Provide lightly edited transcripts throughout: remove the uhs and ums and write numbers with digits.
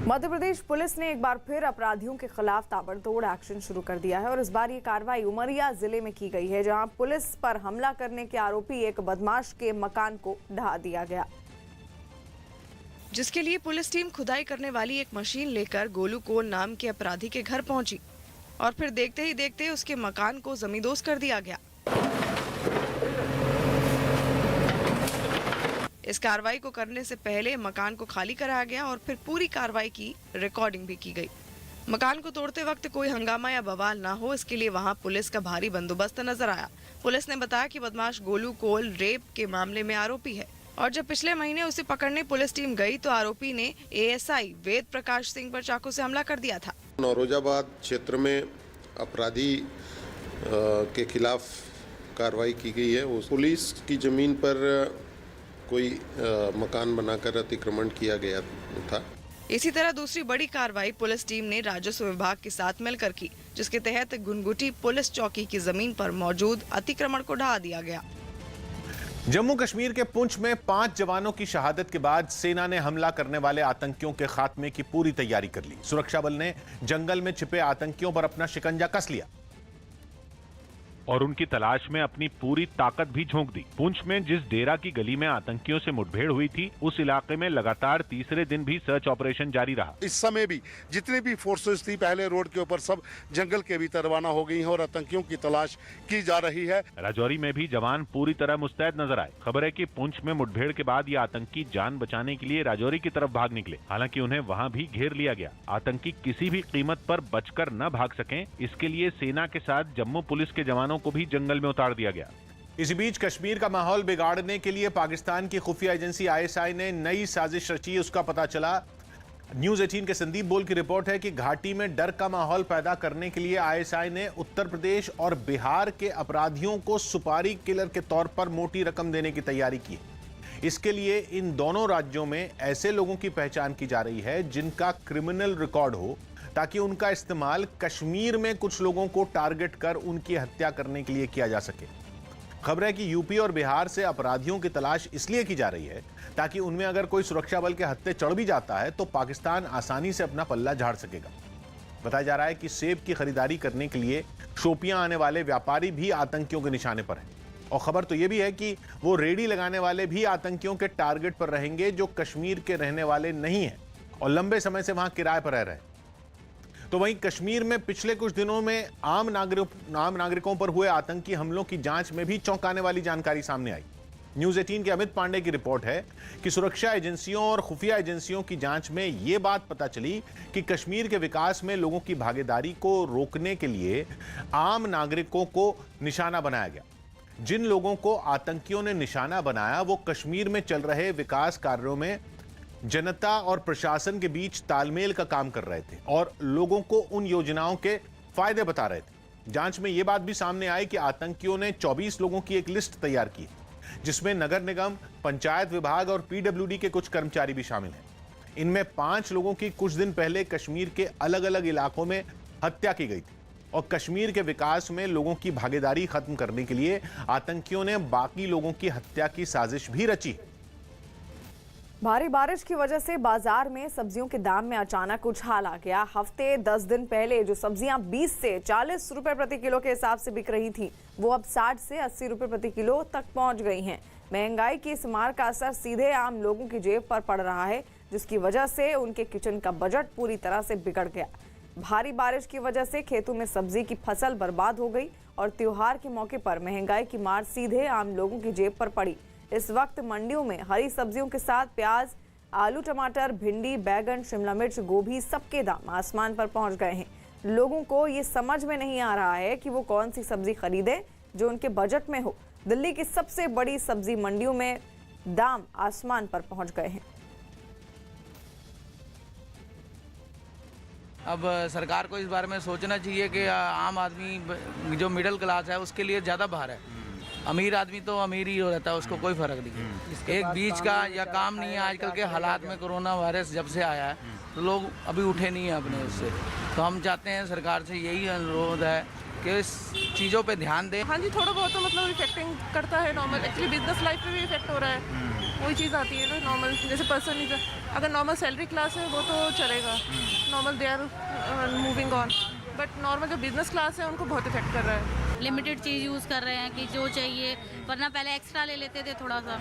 Madhya Pradesh police ने एक बार फिर अपराधियों के खिलाफ ताबड़तोड़ एक्शन शुरू कर दिया है और इस बार ये कार्रवाई उमरिया जिले में की गई है, जहां पुलिस पर हमला करने के आरोपी एक बदमाश के मकान को ढहा दिया गया, जिसके लिए पुलिस टीम खुदाई करने वाली एक मशीन लेकर गोलू कोल नाम के अपराधी के घर पहुंची और फिर देखते ही देखते उसके मकान को जमींदोज कर दिया गया। इस कार्रवाई को करने से पहले मकान को खाली कराया गया और फिर पूरी कार्रवाई की रिकॉर्डिंग भी की गई। मकान को तोड़ते वक्त कोई हंगामा या बवाल ना हो, इसके लिए वहां पुलिस का भारी बंदोबस्त नजर आया। पुलिस ने बताया कि बदमाश गोलू कोल रेप के मामले में आरोपी है और जब पिछले महीने उसे पकड़ने पुलिस टीम गई तो आरोपी ने एएसआई वेद प्रकाश सिंह पर चाकू से हमला कर दिया था। नौरोजाबाद क्षेत्र में अपराधी के खिलाफ कार्रवाई की गई है। पुलिस की जमीन पर कोई मकान बनाकर अतिक्रमण किया गया था। इसी तरह दूसरी बड़ी कार्रवाई पुलिस टीम ने राजस्व विभाग के साथ मिलकर की, जिसके तहत गुनगुटी पुलिस चौकी की जमीन पर मौजूद अतिक्रमण को ढहा दिया गया। जम्मू कश्मीर के पुंछ में 5 जवानों की शहादत के बाद सेना ने हमला करने वाले आतंकियों के खात्मे की पूरी तैयारी कर ली। सुरक्षा बल ने जंगल में छिपे आतंकियों पर अपना शिकंजा कस लिया और उनकी तलाश में अपनी पूरी ताकत भी झोंक दी। पुंछ में जिस डेरा की गली में आतंकियों से मुठभेड़ हुई थी, उस इलाके में लगातार तीसरे दिन भी सर्च ऑपरेशन जारी रहा। इस समय भी जितनी भी फोर्सेस थी पहले रोड के ऊपर सब जंगल के भीतर रवाना हो गई हैं और आतंकियों की तलाश की जा रही है। राजौरी में भी जवान पूरी तरह मुस्तैद नजर आए। खबर है कि पुंछ में मुठभेड़ के बाद ये आतंकी जान बचाने के लिए राजौरी की तरफ भाग निकले, हालांकि उन्हें वहां भी घेर लिया गया। आतंकी किसी भी कीमत पर बचकर न भाग सकें, इसके लिए सेना के साथ जम्मू पुलिस के जवानों को भी जंगल में उतार दिया गया। इसी बीच कश्मीर का माहौल बिगाड़ने के लिए पाकिस्तान की खुफिया एजेंसी आईएसआई ने नई साजिश रची, उसका पता चला। न्यूज 18 के संदीप बोल की रिपोर्ट है कि घाटी में डर का माहौल पैदा करने के लिए आईएसआई ने उत्तर प्रदेश और बिहार के अपराधियों को सुपारी किलर के तौर पर मोटी रकम देने की तैयारी की। इसके लिए इन दोनों राज्यों में ऐसे लोगों की पहचान की जा रही है जिनका क्रिमिनल रिकॉर्ड हो, ताकि उनका इस्तेमाल कश्मीर में कुछ लोगों को टारगेट कर उनकी हत्या करने के लिए किया जा सके। खबर है कि यूपी और बिहार से अपराधियों की तलाश इसलिए की जा रही है ताकि उनमें अगर कोई सुरक्षा बल के हत्थे चढ़ भी जाता है तो पाकिस्तान आसानी से अपना पल्ला झाड़ सकेगा। बताया जा रहा है कि सेब की खरीदारी करने के लिए शोपियां आने वाले व्यापारी भी आतंकियों के निशाने पर हैं और खबर तो यह भी है कि वो रेडी लगाने वाले भी आतंकियों के टारगेट पर रहेंगे जो कश्मीर के रहने वाले नहीं हैं और लंबे समय से वहां किराए पर रह रहे हैं। तो वहीं कश्मीर में पिछले कुछ दिनों में आम नागरिकों पर हुए आतंकी हमलों की जांच में भी चौंकाने वाली जानकारी सामने आई। न्यूज 18 के अमित पांडे की रिपोर्ट है कि सुरक्षा एजेंसियों और खुफिया एजेंसियों की जांच में यह बात पता चली कि कश्मीर के विकास में लोगों की भागीदारी को रोकने के लिए आम नागरिकों को निशाना बनाया गया। जिन लोगों को आतंकियों ने निशाना बनाया वो कश्मीर में चल रहे विकास कार्यों में जनता और प्रशासन के बीच तालमेल का काम कर रहे थे और लोगों को उन योजनाओं के फायदे बता रहे थे। जांच में यह बात भी सामने आई कि आतंकियों ने 24 लोगों की एक लिस्ट तैयार की, जिसमें नगर निगम, पंचायत विभाग और पीडब्ल्यूडी के कुछ कर्मचारी भी शामिल हैं। इनमें 5 लोगों की कुछ दिन पहले कश्मीर के अलग अलग इलाकों में हत्या की गई थी और कश्मीर के विकास में लोगों की भागीदारी खत्म करने के लिए आतंकियों ने बाकी लोगों की हत्या की साजिश भी रची। भारी बारिश की वजह से बाजार में सब्जियों के दाम में अचानक उछाल आ गया। हफ्ते 10 दिन पहले जो सब्जियां 20 से 40 रुपए प्रति किलो के हिसाब से बिक रही थी, वो अब 60 से 80 रुपए प्रति किलो तक पहुंच गई हैं। महंगाई की इस मार का असर सीधे आम लोगों की जेब पर पड़ रहा है, जिसकी वजह से उनके किचन का बजट पूरी तरह से बिगड़ गया। भारी बारिश की वजह से खेतों में सब्जी की फसल बर्बाद हो गई और त्योहार के मौके पर महंगाई की मार सीधे आम लोगों की जेब पर पड़ी। इस वक्त मंडियों में हरी सब्जियों के साथ प्याज, आलू, टमाटर, भिंडी, बैगन, शिमला मिर्च, गोभी सबके दाम आसमान पर पहुंच गए हैं। लोगों को ये समझ में नहीं आ रहा है कि वो कौन सी सब्जी खरीदें जो उनके बजट में हो। दिल्ली की सबसे बड़ी सब्जी मंडियों में दाम आसमान पर पहुंच गए हैं। अब सरकार को इस बारे में सोचना चाहिए कि आम आदमी जो मिडिल क्लास है उसके लिए ज़्यादा भार है। अमीर आदमी तो अमीर ही हो रहता है, उसको कोई फर्क नहीं। एक बीच का या काम नहीं है। आजकल के हालात में कोरोना वायरस जब से आया है तो लोग अभी उठे नहीं हैं अपने उससे। तो हम चाहते हैं सरकार से यही अनुरोध है कि इस चीज़ों पे ध्यान दें। हाँ जी, थोड़ा बहुत तो मतलब इफेक्टिंग करता है नॉर्मल। एक्चुअली बिजनेस लाइफ पे भी इफेक्ट हो रहा है। वही चीज़ आती है ना नॉर्मल, जैसे पर्सन अगर नॉर्मल सैलरी क्लास है वो तो चलेगा, normal they are moving on, but normal जो बिजनेस क्लास है उनको बहुत इफेक्ट कर रहा है। लिमिटेड चीज़ यूज़ कर रहे हैं कि जो चाहिए, वरना पहले एक्स्ट्रा ले लेते थे थोड़ा सा।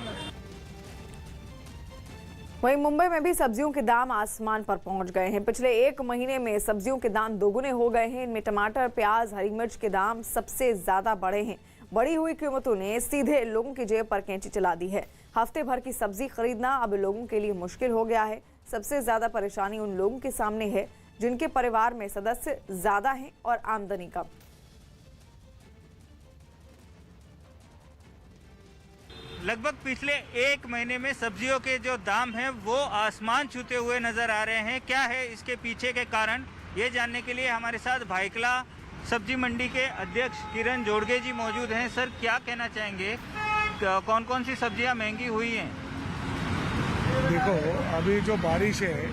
वहीं मुंबई में भी सब्जियों के दाम आसमान पर पहुंच गए हैं। पिछले एक महीने में सब्जियों के दाम दोगुने हो गए हैं। इनमें टमाटर, प्याज, हरी मिर्च के दाम सबसे ज्यादा बढ़े हैं। बढ़ी हुई कीमतों ने सीधे लोगों की जेब पर कैंची चला दी है। हफ्ते भर की सब्जी खरीदना अब लोगों के लिए मुश्किल हो गया है। सबसे ज्यादा परेशानी उन लोगों के सामने है जिनके परिवार में सदस्य ज्यादा हैं और आमदनी कम। लगभग पिछले एक महीने में सब्जियों के जो दाम हैं वो आसमान छूते हुए नजर आ रहे हैं। क्या है इसके पीछे के कारण, ये जानने के लिए हमारे साथ भाईकला सब्जी मंडी के अध्यक्ष किरण जोड़गे जी मौजूद हैं। सर, क्या कहना चाहेंगे, कौन कौन सी सब्जियां महंगी हुई हैं? देखो, अभी जो बारिश है,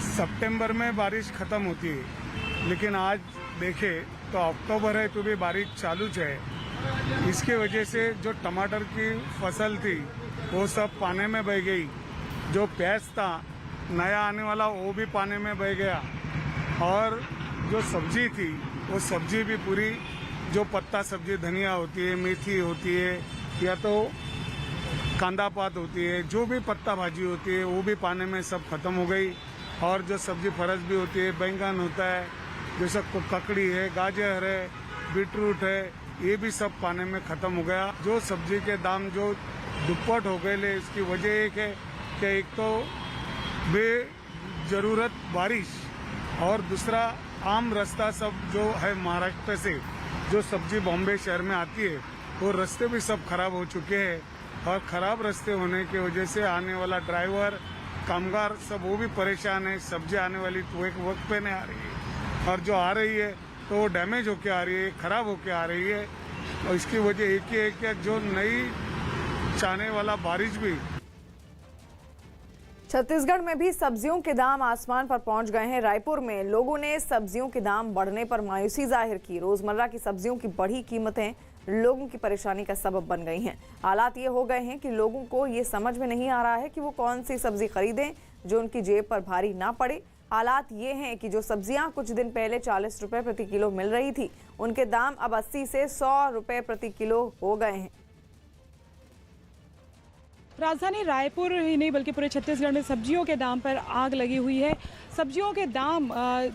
सितंबर में बारिश खत्म होती है, लेकिन आज देखें तो अक्टूबर है तो भी बारिश चालू है। इसकी वजह से जो टमाटर की फसल थी वो सब पानी में बह गई। जो प्याज था नया आने वाला वो भी पानी में बह गया, और जो सब्जी थी वो सब्जी भी पूरी, जो पत्ता सब्जी धनिया होती है, मेथी होती है, या तो कांदा पात होती है, जो भी पत्ता भाजी होती है वो भी पानी में सब खत्म हो गई। और जो सब्जी फरस भी होती है, बैंगन होता है, जैसे ककड़ी है, गाजर है, बीटरूट है, ये भी सब पानी में खत्म हो गया। जो सब्जी के दाम जो दुप्पट हो गए, इसकी वजह एक है कि एक तो बेजरूरत बारिश, और दूसरा आम रास्ता सब जो है महाराष्ट्र से जो सब्जी बॉम्बे शहर में आती है वो रास्ते भी सब खराब हो चुके हैं। और ख़राब रास्ते होने की वजह से आने वाला ड्राइवर, कामगार सब वो भी परेशान है। सब्जी आने वाली तो एक वक्त पे नहीं आ रही है, और जो आ रही है तो वो डैमेज होके आ रही है, ख़राब होके आ रही है। और इसकी वजह एक ही है कि जो नई चाने वाला बारिश भी। छत्तीसगढ़ में भी सब्जियों के दाम आसमान पर पहुंच गए हैं। रायपुर में लोगों ने सब्जियों के दाम बढ़ने पर मायूसी जाहिर की। रोजमर्रा की सब्जियों की बढ़ी कीमतें लोगों की परेशानी का सबब बन गई हैं। हालात ये हो गए हैं कि लोगों को ये समझ में नहीं आ रहा है कि वो कौन सी सब्जी खरीदें जो उनकी जेब पर भारी ना पड़े। हालात ये हैं कि जो सब्जियां कुछ दिन पहले 40 रुपए प्रति किलो मिल रही थी, उनके दाम अब 80 से 100 रुपए प्रति किलो हो गए हैं। राजधानी रायपुर ही नहीं बल्कि पूरे छत्तीसगढ़ में सब्जियों के दाम पर आग लगी हुई है। सब्जियों के दाम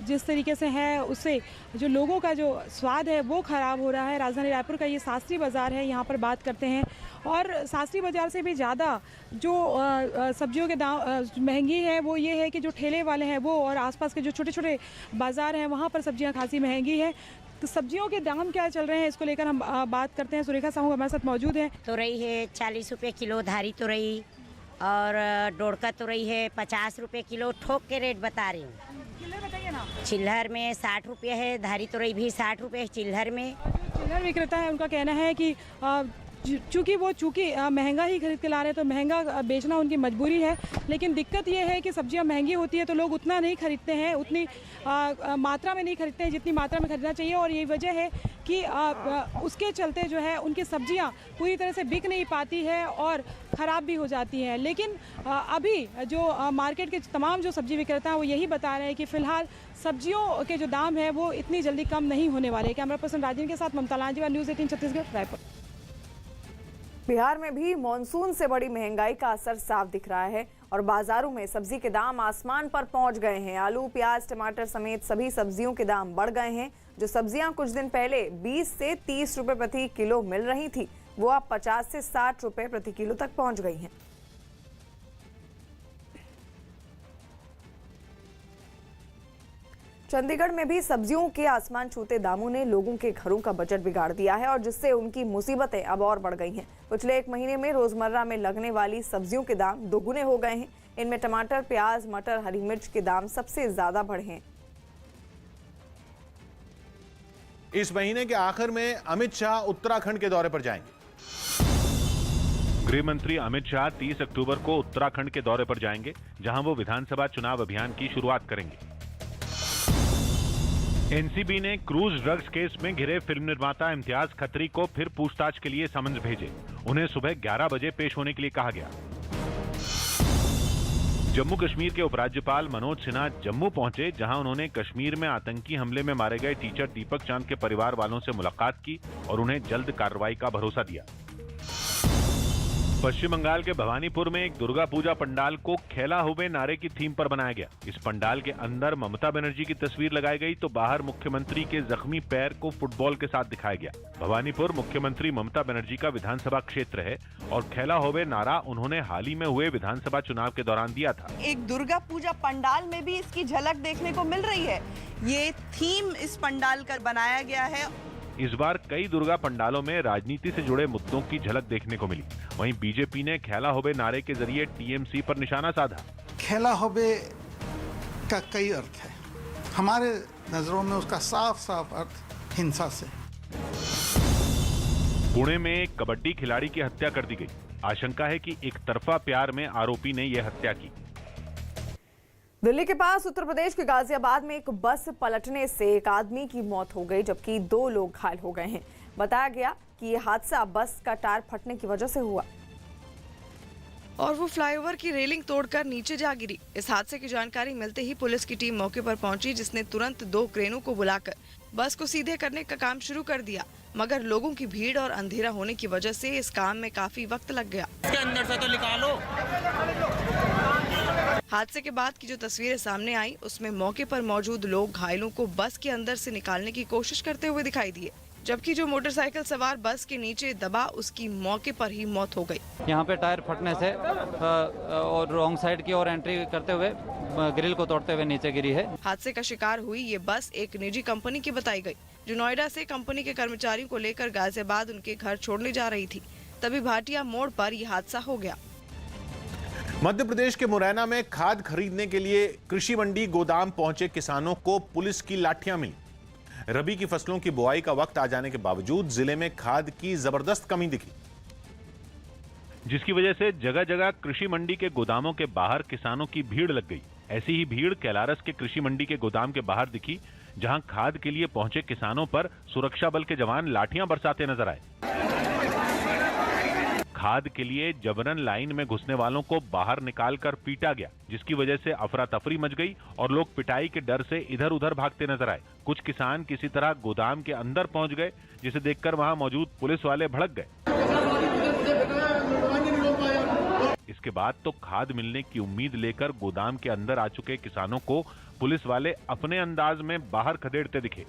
जिस तरीके से है उससे जो लोगों का जो स्वाद है वो ख़राब हो रहा है। राजधानी रायपुर का ये शास्त्री बाज़ार है, यहाँ पर बात करते हैं। और शास्त्री बाज़ार से भी ज़्यादा जो सब्जियों के दाम महंगी है वो ये है कि जो ठेले वाले हैं वो और आसपास के जो छोटे छोटे बाज़ार हैं वहाँ पर सब्जियाँ खासी महंगी है। तो सब्जियों के दाम क्या चल रहे हैं इसको लेकर हम बात करते हैं। सुरेखा साहू हमारे साथ मौजूद हैं। तुरई है 40 रुपये किलो धारी तुरई, और डोड़का तुरई है 50 रुपये किलो, ठोक के रेट बता रही हूँ। बताइए ना। चिल्हर में 60 रुपये है, धारी तुरई भी 60 रुपये चिल्हर में। चिल्हर विक्रेता है उनका कहना है कि चूँकि महंगा ही खरीद के ला रहे हैं तो महंगा बेचना उनकी मजबूरी है। लेकिन दिक्कत ये है कि सब्जियां महंगी होती है तो लोग उतना नहीं खरीदते हैं, उतनी मात्रा में नहीं खरीदते हैं जितनी मात्रा में खरीदना चाहिए। और यही वजह है कि उसके चलते जो है उनकी सब्जियां पूरी तरह से बिक नहीं पाती है और ख़राब भी हो जाती हैं। लेकिन अभी जो मार्केट के तमाम जो सब्जी विक्रेता हैं वो यही बता रहे हैं कि फ़िलहाल सब्जियों के जो दाम है वो इतनी जल्दी कम नहीं होने वाले। कैमरा पर्सन राजन के साथ ममता लांजीवाल, न्यूज़ 18 छत्तीसगढ़, रायपुर। बिहार में भी मॉनसून से बड़ी महंगाई का असर साफ दिख रहा है और बाजारों में सब्जी के दाम आसमान पर पहुंच गए हैं। आलू, प्याज, टमाटर समेत सभी सब्जियों के दाम बढ़ गए हैं। जो सब्जियां कुछ दिन पहले 20 से 30 रुपए प्रति किलो मिल रही थी वो अब 50 से 60 रुपए प्रति किलो तक पहुंच गई हैं। चंडीगढ़ में भी सब्जियों के आसमान छूते दामों ने लोगों के घरों का बजट बिगाड़ दिया है और जिससे उनकी मुसीबतें अब और बढ़ गई हैं। पिछले एक महीने में रोजमर्रा में लगने वाली सब्जियों के दाम दोगुने हो गए हैं। इनमें टमाटर, प्याज, मटर, हरी मिर्च के दाम सबसे ज्यादा बढ़े हैं। इस महीने के आखिर में अमित शाह उत्तराखंड के दौरे पर जाएंगे। गृह मंत्री अमित शाह 30 अक्टूबर को उत्तराखंड के दौरे पर जाएंगे, जहां वो विधानसभा चुनाव अभियान की शुरुआत करेंगे। एनसीबी ने क्रूज ड्रग्स केस में घिरे फिल्म निर्माता इम्तियाज खत्री को फिर पूछताछ के लिए समन्स भेजे। उन्हें सुबह 11 बजे पेश होने के लिए कहा गया। जम्मू कश्मीर के उपराज्यपाल मनोज सिन्हा जम्मू पहुंचे, जहां उन्होंने कश्मीर में आतंकी हमले में मारे गए टीचर दीपक चांद के परिवार वालों से मुलाकात की और उन्हें जल्द कार्रवाई का भरोसा दिया। पश्चिम बंगाल के भवानीपुर में एक दुर्गा पूजा पंडाल को खेला हुए नारे की थीम पर बनाया गया। इस पंडाल के अंदर ममता बनर्जी की तस्वीर लगाई गई तो बाहर मुख्यमंत्री के जख्मी पैर को फुटबॉल के साथ दिखाया गया। भवानीपुर मुख्यमंत्री ममता बनर्जी का विधानसभा क्षेत्र है और खेला हुए नारा उन्होंने हाल ही में हुए विधानसभा चुनाव के दौरान दिया था। एक दुर्गा पूजा पंडाल में भी इसकी झलक देखने को मिल रही है। ये थीम इस पंडाल का बनाया गया है। इस बार कई दुर्गा पंडालों में राजनीति से जुड़े मुद्दों की झलक देखने को मिली। वहीं बीजेपी ने खेला होबे नारे के जरिए टीएमसी पर निशाना साधा। खेला होबे का कई अर्थ है, हमारे नजरों में उसका साफ साफ अर्थ हिंसा से। पुणे में एक कबड्डी खिलाड़ी की हत्या कर दी गई। आशंका है कि एक तरफा प्यार में आरोपी ने यह हत्या की। दिल्ली के पास उत्तर प्रदेश के गाजियाबाद में एक बस पलटने से एक आदमी की मौत हो गई, जबकि 2 लोग घायल हो गए हैं। बताया गया कि यह हादसा बस का टायर फटने की वजह से हुआ और वो फ्लाईओवर की रेलिंग तोड़कर नीचे जा गिरी। इस हादसे की जानकारी मिलते ही पुलिस की टीम मौके पर पहुंची, जिसने तुरंत 2 क्रेनों को बुलाकर बस को सीधे करने का काम शुरू कर दिया। मगर लोगों की भीड़ और अंधेरा होने की वजह से इस काम में काफी वक्त लग गया। इसके अंदर से तो निकालो। हादसे के बाद की जो तस्वीरें सामने आई, उसमें मौके पर मौजूद लोग घायलों को बस के अंदर से निकालने की कोशिश करते हुए दिखाई दिए, जबकि जो मोटरसाइकिल सवार बस के नीचे दबा उसकी मौके पर ही मौत हो गई। यहाँ पे टायर फटने से और रॉन्ग साइड की ओर एंट्री करते हुए ग्रिल को तोड़ते हुए नीचे गिरी है। हादसे का शिकार हुई ये बस एक निजी कंपनी की बताई गई, जो नोएडा से कंपनी के कर्मचारियों को लेकर गाजियाबाद उनके घर छोड़ने जा रही थी। तभी भाटिया मोड़ पर यह हादसा हो गया। मध्य प्रदेश के मुरैना में खाद खरीदने के लिए कृषि मंडी गोदाम पहुंचे किसानों को पुलिस की लाठियां मिली। रबी की फसलों की बुआई का वक्त आ जाने के बावजूद जिले में खाद की जबरदस्त कमी दिखी, जिसकी वजह से जगह जगह कृषि मंडी के गोदामों के बाहर किसानों की भीड़ लग गई। ऐसी ही भीड़ कैलारस के कृषि मंडी के गोदाम के बाहर दिखी, जहां खाद के लिए पहुंचे किसानों पर सुरक्षा बल के जवान लाठियां बरसाते नजर आए। खाद के लिए जबरन लाइन में घुसने वालों को बाहर निकालकर पीटा गया, जिसकी वजह से अफरा तफरी मच गई और लोग पिटाई के डर से इधर उधर भागते नजर आए। कुछ किसान किसी तरह गोदाम के अंदर पहुंच गए, जिसे देखकर वहां मौजूद पुलिस वाले भड़क गए। इसके बाद तो खाद मिलने की उम्मीद लेकर गोदाम के अंदर आ चुके किसानों को पुलिस वाले अपने अंदाज में बाहर खदेड़ते दिखे।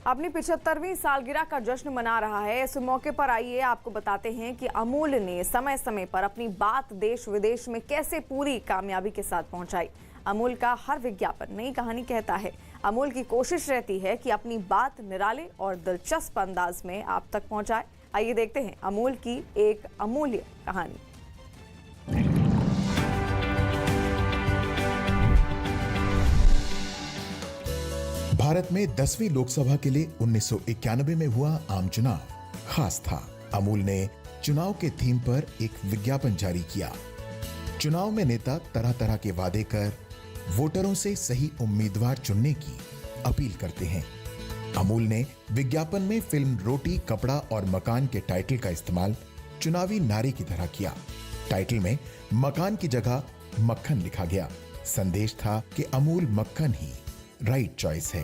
अपनी 75वीं सालगिरह का जश्न मना रहा है। इस मौके पर आइए आपको बताते हैं कि अमूल ने समय समय पर अपनी बात देश विदेश में कैसे पूरी कामयाबी के साथ पहुंचाई। अमूल का हर विज्ञापन नई कहानी कहता है। अमूल की कोशिश रहती है कि अपनी बात निराले और दिलचस्प अंदाज में आप तक पहुंचाए। आइए देखते हैं अमूल की एक अमूल्य कहानी। भारत में 10वीं लोकसभा के लिए 1991 में हुआ आम चुनाव खास था। अमूल ने चुनाव के थीम पर एक विज्ञापन जारी किया। चुनाव में नेता तरह तरह के वादे कर वोटरों से सही उम्मीदवार चुनने की अपील करते हैं। अमूल ने विज्ञापन में फिल्म रोटी कपड़ा और मकान के टाइटल का इस्तेमाल चुनावी नारे की तरह किया। टाइटल में मकान की जगह मक्खन लिखा गया। संदेश था कि अमूल मक्खन ही राइट चॉइस है।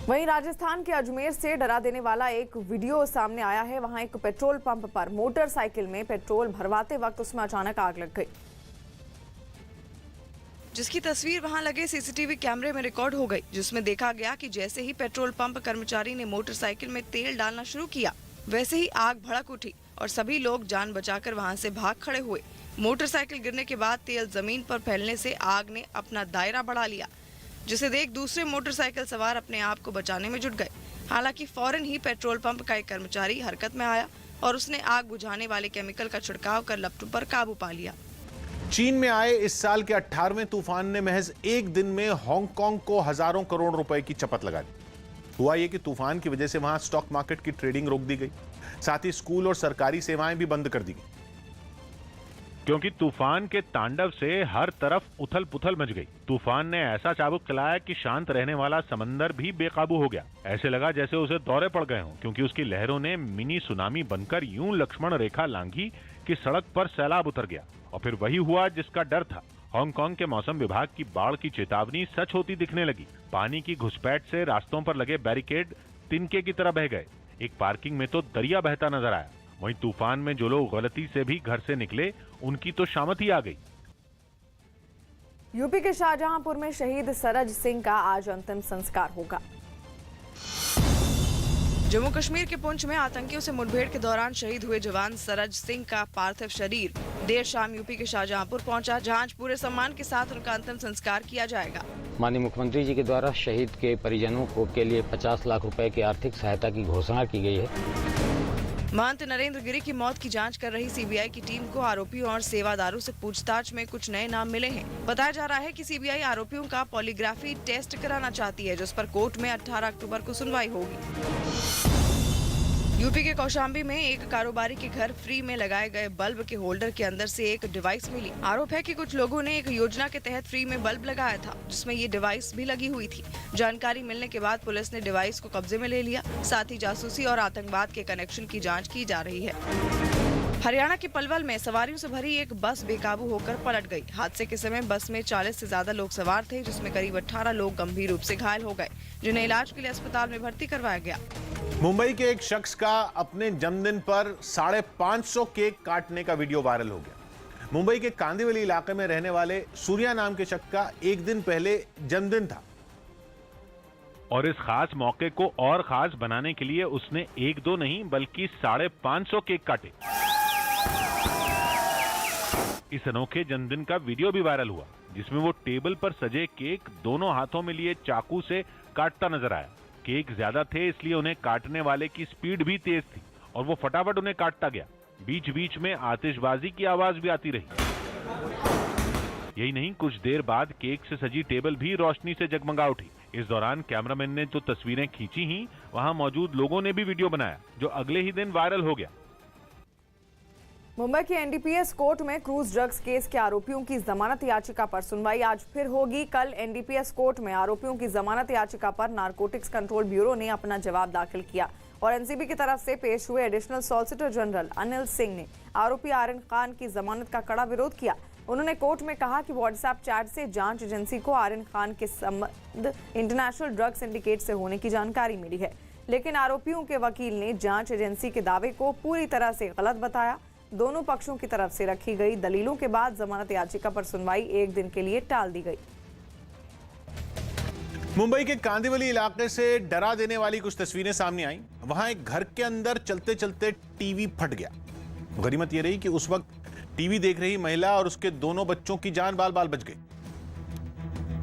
वहीं राजस्थान के अजमेर से डरा देने वाला एक वीडियो सामने आया है। वहां एक पेट्रोल पंप पर मोटरसाइकिल में पेट्रोल भरवाते वक्त उसमें अचानक आग लग गई, जिसकी तस्वीर वहां लगे सीसीटीवी कैमरे में रिकॉर्ड हो गई, जिसमें देखा गया कि जैसे ही पेट्रोल पंप कर्मचारी ने मोटरसाइकिल में तेल डालना शुरू किया, वैसे ही आग भड़क उठी और सभी लोग जान बचाकर वहां से भाग खड़े हुए। मोटरसाइकिल गिरने के बाद तेल जमीन पर फैलने से आग ने अपना दायरा बढ़ा लिया, जिसे देख दूसरे मोटरसाइकिल सवार अपने आप को बचाने में जुट गए। हालांकि फौरन ही पेट्रोल पंप का एक कर्मचारी हरकत में आया और उसने आग बुझाने वाले केमिकल का छिड़काव कर लपटों पर काबू पा लिया। चीन में आए इस साल के 18वें तूफान ने महज एक दिन में हांगकांग को हजारों करोड़ रुपए की चपत लगा दी। हुआ यह कि तूफान की वजह से वहां स्टॉक मार्केट की ट्रेडिंग रोक दी गई, साथ ही स्कूल और सरकारी सेवाएं भी बंद कर दी गई। क्योंकि तूफान के तांडव से हर तरफ उथल पुथल मच गई। तूफान ने ऐसा चाबुक चलाया कि शांत रहने वाला समंदर भी बेकाबू हो गया। ऐसे लगा जैसे उसे दौरे पड़ गए हों, क्योंकि उसकी लहरों ने मिनी सुनामी बनकर यूं लक्ष्मण रेखा लांघी कि सड़क पर सैलाब उतर गया। और फिर वही हुआ जिसका डर था। हांगकांग के मौसम विभाग की बाढ़ की चेतावनी सच होती दिखने लगी। पानी की घुसपैठ से रास्तों पर लगे बैरिकेड तिनके की तरह बह गए। एक पार्किंग में तो दरिया बहता नजर आया। वहीं तूफान में जो लोग गलती से भी घर से निकले, उनकी तो शामत ही आ गई। यूपी के शाहजहांपुर में शहीद सरज सिंह का आज अंतिम संस्कार होगा। जम्मू कश्मीर के पुंछ में आतंकियों से मुठभेड़ के दौरान शहीद हुए जवान सरज सिंह का पार्थिव शरीर देर शाम यूपी के शाहजहांपुर पहुंचा, जहां आज पूरे सम्मान के साथ उनका अंतिम संस्कार किया जाएगा। माननीय मुख्यमंत्री जी के द्वारा शहीद के परिजनों को के लिए 50 लाख रुपए की आर्थिक सहायता की घोषणा की गई है। महंत नरेंद्र गिरी की मौत की जांच कर रही सीबीआई की टीम को आरोपियों और सेवादारों से पूछताछ में कुछ नए नाम मिले हैं। बताया जा रहा है कि सीबीआई आरोपियों का पॉलीग्राफी टेस्ट कराना चाहती है, जिस पर कोर्ट में 18 अक्टूबर को सुनवाई होगी। यूपी के कौशाम्बी में एक कारोबारी के घर फ्री में लगाए गए बल्ब के होल्डर के अंदर से एक डिवाइस मिली। आरोप है कि कुछ लोगों ने एक योजना के तहत फ्री में बल्ब लगाया था, जिसमें ये डिवाइस भी लगी हुई थी। जानकारी मिलने के बाद पुलिस ने डिवाइस को कब्जे में ले लिया। साथ ही जासूसी और आतंकवाद के कनेक्शन की जाँच की जा रही है। हरियाणा के पलवल में सवारियों से भरी एक बस बेकाबू होकर पलट गई। हादसे के समय बस में 40 से ज्यादा लोग सवार थे, जिसमें करीब 18 लोग गंभीर रूप से घायल हो गए, जिन्हें इलाज के लिए अस्पताल में भर्ती करवाया गया। मुंबई के एक शख्स का अपने जन्मदिन पर 550 केक काटने का वीडियो वायरल हो गया। मुंबई के कांदिवली इलाके में रहने वाले सूर्या नाम के शख्स का एक दिन पहले जन्मदिन था और इस खास मौके को और खास बनाने के लिए उसने 1-2 नहीं बल्कि 550 केक काटे। इस अनोखे जन्मदिन का वीडियो भी वायरल हुआ, जिसमें वो टेबल पर सजे केक दोनों हाथों में लिए चाकू से काटता नजर आया। केक ज्यादा थे, इसलिए उन्हें काटने वाले की स्पीड भी तेज थी और वो फटाफट उन्हें काटता गया। बीच बीच में आतिशबाजी की आवाज भी आती रही। यही नहीं, कुछ देर बाद केक से सजी टेबल भी रोशनी से जगमगा उठी। इस दौरान कैमरामैन ने जो तस्वीरें खींची ही, वहां मौजूद लोगों ने भी वीडियो बनाया, जो अगले ही दिन वायरल हो गया। मुंबई के एनडीपीएस कोर्ट में क्रूज ड्रग्स केस के आरोपियों की जमानत याचिका पर सुनवाई आज फिर होगी। कल एनडीपीएस कोर्ट में आरोपियों की जमानत याचिका पर नारकोटिक्स कंट्रोल ब्यूरो ने अपना जवाब दाखिल किया और एनसीबी की तरफ से पेश हुए additional solicitor general Anil Singh ने आरोपी आर्यन खान की जमानत का कड़ा विरोध किया। उन्होंने कोर्ट में कहा कि व्हाट्सएप चैट से जांच एजेंसी को आर्यन खान के संबंध इंटरनेशनल ड्रग सिंडिकेट से होने की जानकारी मिली है, लेकिन आरोपियों के वकील ने जांच एजेंसी के दावे को पूरी तरह से गलत बताया। दोनों पक्षों की तरफ से रखी गई दलीलों के बाद जमानत याचिका पर सुनवाई एक दिन के लिए टाल दी गई। मुंबई के कांदिवली इलाके से डरा देने वाली कुछ तस्वीरें सामने आई। वहां एक घर के अंदर चलते चलते टीवी फट गया। गनीमत यह रही कि उस वक्त टीवी देख रही महिला और उसके दोनों बच्चों की जान बाल बाल बच गई।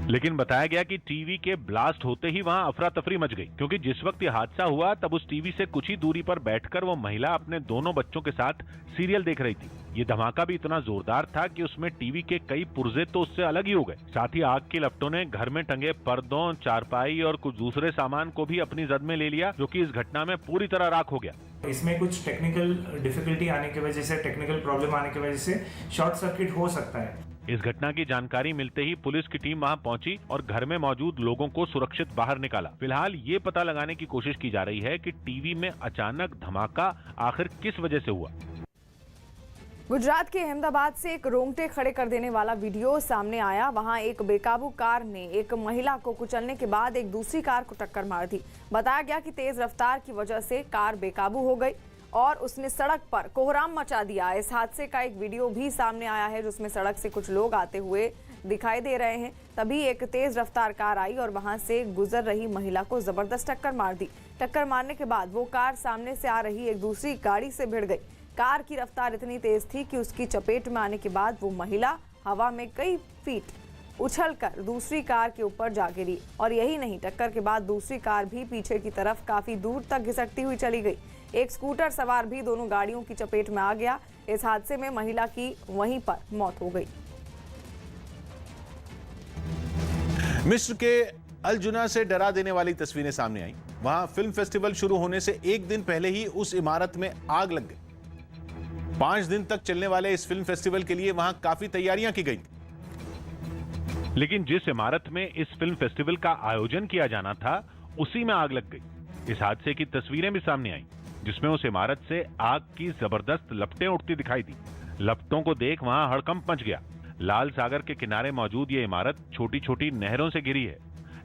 लेकिन बताया गया कि टीवी के ब्लास्ट होते ही वहां अफरा तफरी मच गई, क्योंकि जिस वक्त यह हादसा हुआ तब उस टीवी से कुछ ही दूरी पर बैठकर वो महिला अपने दोनों बच्चों के साथ सीरियल देख रही थी। ये धमाका भी इतना जोरदार था कि उसमें टीवी के कई पुर्जे तो उससे अलग ही हो गए। साथ ही आग की लपटों ने घर में टंगे पर्दों, चारपाई और कुछ दूसरे सामान को भी अपनी जद में ले लिया, जो कि इस घटना में पूरी तरह राख हो गया। इसमें कुछ टेक्निकल डिफिकल्टी आने की वजह से, टेक्निकल प्रॉब्लम आने की वजह से शॉर्ट सर्किट हो सकता है। इस घटना की जानकारी मिलते ही पुलिस की टीम वहां पहुंची और घर में मौजूद लोगों को सुरक्षित बाहर निकाला। फिलहाल ये पता लगाने की कोशिश की जा रही है कि टीवी में अचानक धमाका आखिर किस वजह से हुआ। गुजरात के अहमदाबाद से एक रोंगटे खड़े कर देने वाला वीडियो सामने आया। वहां एक बेकाबू कार ने एक महिला को कुचलने के बाद एक दूसरी कार को टक्कर मार दी। बताया गया कि तेज रफ्तार की वजह से कार बेकाबू हो गई और उसने सड़क पर कोहराम मचा दिया। इस हादसे का एक वीडियो भी सामने आया है, जिसमें सड़क से कुछ लोग आते हुए दिखाई दे रहे हैं। तभी एक तेज रफ्तार कार आई और वहां से गुजर रही महिला को जबरदस्त टक्कर मार दी। टक्कर मारने के बाद वो कार सामने से आ रही एक दूसरी गाड़ी से भिड़ गई। कार की रफ्तार इतनी तेज थी कि उसकी चपेट में आने के बाद वो महिला हवा में कई फीट उछलकर दूसरी कार के ऊपर जा गिरी। और यही नहीं, टक्कर के बाद दूसरी कार भी पीछे की तरफ काफी दूर तक घिसटती हुई चली गई। एक स्कूटर सवार भी दोनों गाड़ियों की चपेट में आ गया। इस हादसे में महिला की वहीं पर मौत हो गई। मिस्र के अल जुना से डरा देने वाली तस्वीरें सामने आई। वहां फिल्म फेस्टिवल शुरू होने से एक दिन पहले ही उस इमारत में आग लग गई। 5 दिन तक चलने वाले इस फिल्म फेस्टिवल के लिए वहां काफी तैयारियां की गई। लेकिन जिस इमारत में इस फिल्म फेस्टिवल का आयोजन किया जाना था, उसी में आग लग गई। इस हादसे की तस्वीरें भी सामने आईं, जिसमें उस इमारत से आग की जबरदस्त लपटें उठती दिखाई दी। लपटों को देख वहां हड़कंप मच गया। लाल सागर के किनारे मौजूद ये इमारत छोटी छोटी नहरों से घिरी है।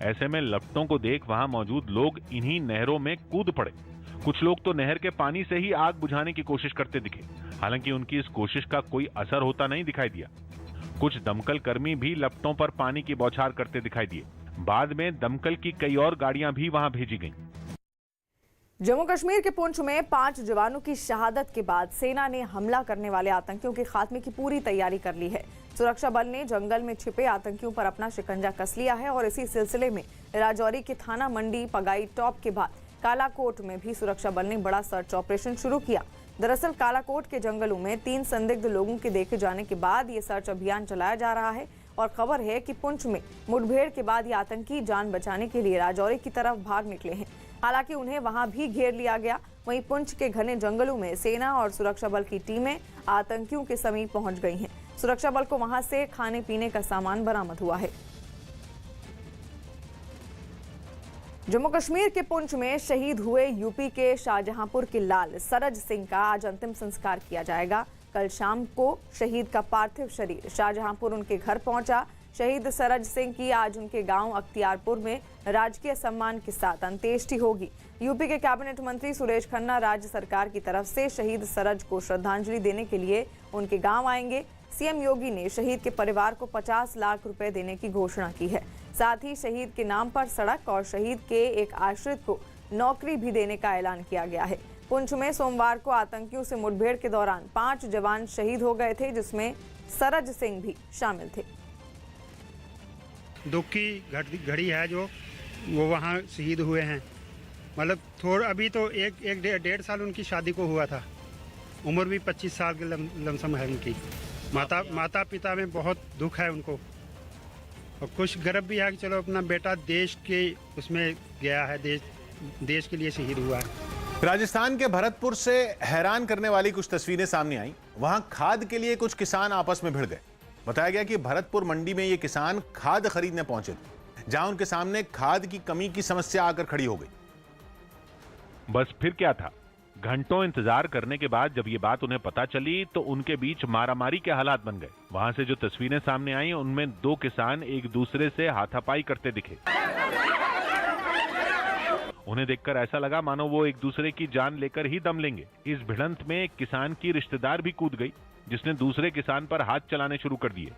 ऐसे में लपटों को देख वहां मौजूद लोग इन्हीं नहरों में कूद पड़े। कुछ लोग तो नहर के पानी से ही आग बुझाने की कोशिश करते दिखे। हालांकि उनकी इस कोशिश का कोई असर होता नहीं दिखाई दिया। कुछ दमकल कर्मी भी लपटों पर पानी की बौछार करते दिखाई दिए। बाद में दमकल की कई और गाड़ियां भी वहां भेजी गईं। जम्मू कश्मीर के पुंछ में 5 जवानों की शहादत के बाद सेना ने हमला करने वाले आतंकियों के खात्मे की पूरी तैयारी कर ली है। सुरक्षा बल ने जंगल में छिपे आतंकियों पर अपना शिकंजा कस लिया है और इसी सिलसिले में राजौरी के थाना मंडी पगाई टॉप के बाद कालाकोट में भी सुरक्षा बल ने बड़ा सर्च ऑपरेशन शुरू किया। दरअसल कालाकोट के जंगलों में 3 संदिग्ध लोगों के देखे जाने के बाद ये सर्च अभियान चलाया जा रहा है और खबर है कि पुंछ में मुठभेड़ के बाद ये आतंकी जान बचाने के लिए राजौरी की तरफ भाग निकले हैं। हालांकि उन्हें वहां भी घेर लिया गया। वहीं पुंछ के घने जंगलों में सेना और सुरक्षा बल की टीमें आतंकियों के समीप पहुंच गई हैं। सुरक्षा बल को वहां से खाने पीने का सामान बरामद हुआ है। जम्मू कश्मीर के पुंछ में शहीद हुए यूपी के शाहजहांपुर के लाल सरज सिंह का आज अंतिम संस्कार किया जाएगा। कल शाम को शहीद का पार्थिव शरीर शाहजहांपुर उनके घर पहुंचा। शहीद सरज सिंह की आज उनके गांव अख्तियारपुर में राजकीय सम्मान के साथ अंत्येष्टि होगी। यूपी के कैबिनेट मंत्री सुरेश खन्ना राज्य सरकार की तरफ से शहीद सरज को श्रद्धांजलि देने के लिए उनके गांव आएंगे। सीएम योगी ने शहीद के परिवार को 50 लाख रुपए देने की घोषणा की है। साथ ही शहीद के नाम पर सड़क और शहीद के एक आश्रित को नौकरी भी देने का ऐलान किया गया है। पुंछ में सोमवार को आतंकियों से मुठभेड़ के दौरान 5 जवान शहीद हो गए थे, जिसमें सरज सिंह भी शामिल थे। दुख की घड़ी है जो वो वहाँ शहीद हुए हैं। मतलब अभी तो एक डेढ़ साल उनकी शादी को हुआ था। उम्र भी 25 साल के लमसम है उनकी। माता पिता में बहुत दुख है उनको और कुछ गर्व भी है कि चलो अपना बेटा देश के उसमें गया है, देश के लिए शहीद हुआ है। राजस्थान के भरतपुर से हैरान करने वाली कुछ तस्वीरें सामने आई। वहां खाद के लिए कुछ किसान आपस में भिड़ गए। बताया गया कि भरतपुर मंडी में ये किसान खाद खरीदने पहुंचे थे, जहां उनके सामने खाद की कमी की समस्या आकर खड़ी हो गई। बस फिर क्या था, घंटों इंतजार करने के बाद जब ये बात उन्हें पता चली तो उनके बीच मारामारी के हालात बन गए। वहां से जो तस्वीरें सामने आई उनमें 2 किसान एक दूसरे से हाथापाई करते दिखे। उन्हें देखकर ऐसा लगा मानो वो एक दूसरे की जान लेकर ही दम लेंगे। इस भिड़ंत में एक किसान की रिश्तेदार भी कूद गई, जिसने दूसरे किसान पर हाथ चलाने शुरू कर दिए।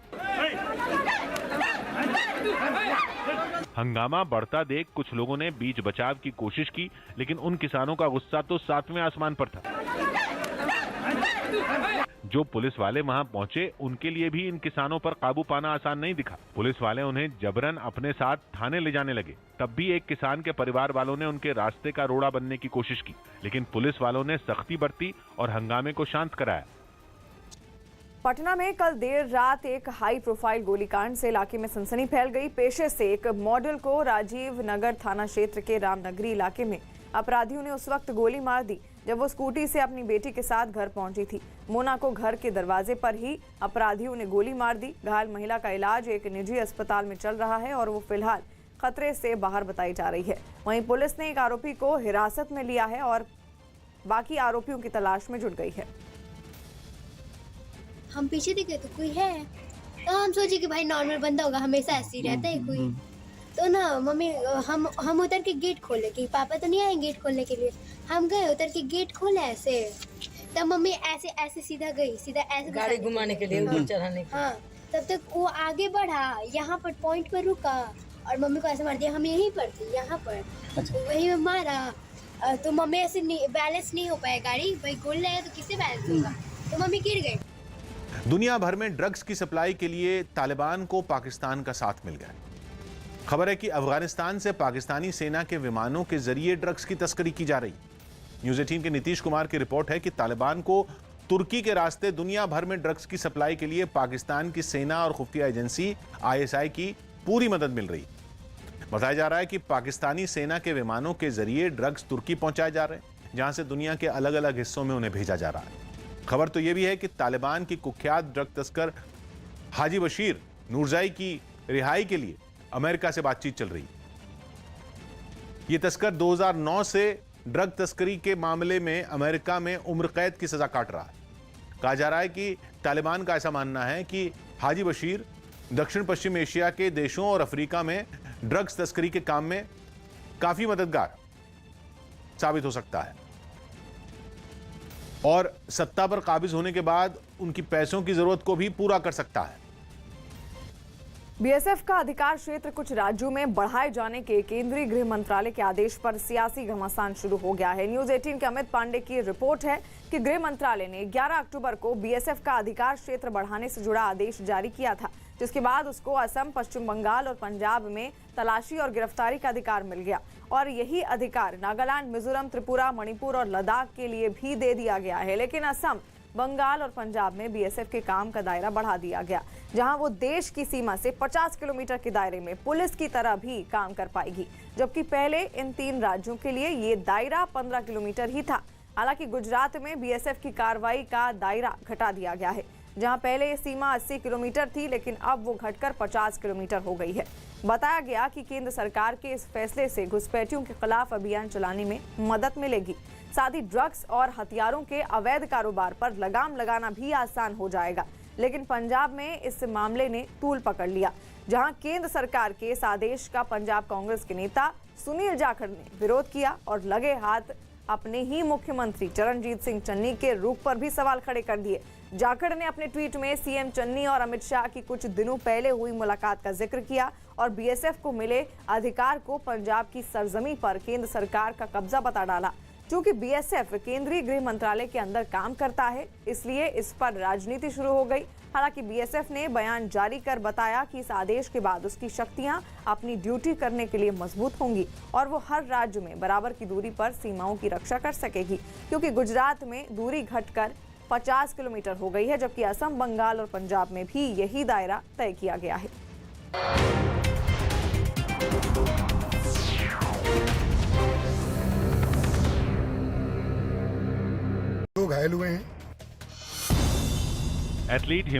हंगामा बढ़ता देख कुछ लोगों ने बीच बचाव की कोशिश की, लेकिन उन किसानों का गुस्सा तो 7वें आसमान पर था। जो पुलिस वाले वहां पहुंचे उनके लिए भी इन किसानों पर काबू पाना आसान नहीं दिखा। पुलिस वाले उन्हें जबरन अपने साथ थाने ले जाने लगे। तब भी एक किसान के परिवार वालों ने उनके रास्ते का रोड़ा बनने की कोशिश की, लेकिन पुलिस वालों ने सख्ती बरती और हंगामे को शांत कराया। पटना में कल देर रात एक हाई प्रोफाइल गोलीकांड से इलाके में सनसनी फैल गई। पेशे से एक मॉडल को राजीव नगर थाना क्षेत्र के रामनगरी इलाके में अपराधियों ने उस वक्त गोली मार दी जब वो स्कूटी से अपनी बेटी के साथ घर पहुंची थी। मोना को घर के दरवाजे पर ही अपराधियों ने गोली मार दी। घायल महिला का इलाज एक निजी अस्पताल में चल रहा है और वो फिलहाल खतरे से बाहर बताई जा रही है। वहीं पुलिस ने एक आरोपी को हिरासत में लिया है और बाकी आरोपियों की तलाश में जुट गई है। हम पीछे देखे तो कोई है, तो हम सोचे कि भाई नॉर्मल बंदा होगा, हमेशा ऐसे ही रहता है कोई। तो ना मम्मी हम उतर के गेट खोले कि पापा तो नहीं आए गेट खोलने के लिए। हम गए उतर के गेट खोले ऐसे, तब मम्मी ऐसे ऐसे सीधा गई, सीधा ऐसे गाड़ी घुमाने के लिए, ऊपर चढ़ाने के। हाँ, तब तक वो आगे बढ़ा, यहाँ पर पॉइंट पर रुका और मम्मी को ऐसे मार दिया। हम यहीं पर थे, यहाँ पर वही में मारा तो मम्मी ऐसे बैलेंस नहीं हो पाया गाड़ी, भाई गोल लगा तो किससे बैलेंस होगा, तो मम्मी गिर गई। दुनिया भर में ड्रग्स की सप्लाई के लिए तालिबान को पाकिस्तान का साथ मिल गया। खबर है कि अफगानिस्तान से पाकिस्तानी सेना के विमानों के जरिए ड्रग्स की तस्करी की जा रही। न्यूज़ 18 के नीतीश कुमार की रिपोर्ट है कि तालिबान को तुर्की के रास्ते दुनिया भर में ड्रग्स की सप्लाई के लिए पाकिस्तान की सेना और खुफिया एजेंसी ISI की पूरी मदद मिल रही। बताया जा रहा है कि पाकिस्तानी सेना के विमानों के जरिए ड्रग्स तुर्की पहुंचाए जा रहे हैं, जहां से दुनिया के अलग अलग हिस्सों में उन्हें भेजा जा रहा है। खबर तो यह भी है कि तालिबान की कुख्यात ड्रग तस्कर हाजी बशीर नूरजाई की रिहाई के लिए अमेरिका से बातचीत चल रही। यह तस्कर 2009 से ड्रग तस्करी के मामले में अमेरिका में उम्र कैद की सजा काट रहा है। कहा जा रहा है कि तालिबान का ऐसा मानना है कि हाजी बशीर दक्षिण पश्चिम एशिया के देशों और अफ्रीका में ड्रग्स तस्करी के काम में काफी मददगार साबित हो सकता है और सत्ता पर काबिज होने के बाद उनकी पैसों की जरूरत को भी पूरा कर सकता है। बीएसएफ का अधिकार क्षेत्र कुछ राज्यों में बढ़ाए जाने के केंद्रीय गृह मंत्रालय के आदेश पर सियासी घमासान शुरू हो गया है। न्यूज 18 के अमित पांडे की रिपोर्ट है कि गृह मंत्रालय ने 11 अक्टूबर को बीएसएफ का अधिकार क्षेत्र बढ़ाने से जुड़ा आदेश जारी किया था, जिसके बाद उसको असम, पश्चिम बंगाल और पंजाब में तलाशी और गिरफ्तारी का अधिकार मिल गया और यही अधिकार नागालैंड, मिजोरम, त्रिपुरा, मणिपुर और लद्दाख के लिए भी दे दिया गया है। लेकिन असम, बंगाल और पंजाब में बीएसएफ के काम का दायरा बढ़ा दिया गया, जहां वो देश की सीमा से 50 किलोमीटर के दायरे में पुलिस की तरह भी काम कर पाएगी, जबकि पहले इन 3 राज्यों के लिए ये दायरा 15 किलोमीटर ही था। हालांकि गुजरात में बीएसएफ की कार्रवाई का दायरा घटा दिया गया है, जहां पहले ये सीमा 80 किलोमीटर थी, लेकिन अब वो घटकर 50 किलोमीटर हो गई है। बताया गया कि केंद्र सरकार के इस फैसले से घुसपैठियों के खिलाफ अभियान चलाने में मदद मिलेगी। साथ ही ड्रग्स और हथियारों के अवैध कारोबार पर लगाम लगाना भी आसान हो जाएगा। लेकिन पंजाब में इस मामले ने तूल पकड़ लिया, जहां केंद्र सरकार के इस आदेश का पंजाब कांग्रेस के नेता सुनील जाखड़ ने विरोध किया और लगे हाथ अपने ही मुख्यमंत्री चरणजीत सिंह चन्नी के रुख पर भी सवाल खड़े कर दिए। जाखड़ ने अपने ट्वीट में सीएम चन्नी और अमित शाह की कुछ दिनों पहले हुई मुलाकात का जिक्र किया और बीएसएफ को मिले अधिकार को पंजाब की सरजमी पर केंद्र सरकार का कब्जा बता डाला। क्योंकि बीएसएफ केंद्रीय गृह मंत्रालय के अंदर काम करता है, इसलिए इस पर राजनीति शुरू हो गई। हालांकि बीएसएफ ने बयान जारी कर बताया कि इस आदेश के बाद उसकी शक्तियां अपनी ड्यूटी करने के लिए मजबूत होंगी और वो हर राज्य में बराबर की दूरी पर सीमाओं की रक्षा कर सकेगी, क्योंकि गुजरात में दूरी घटकर 50 किलोमीटर हो गई है, जबकि असम, बंगाल और पंजाब में भी यही दायरा तय किया गया है। घायल हुए हैं। एथलीट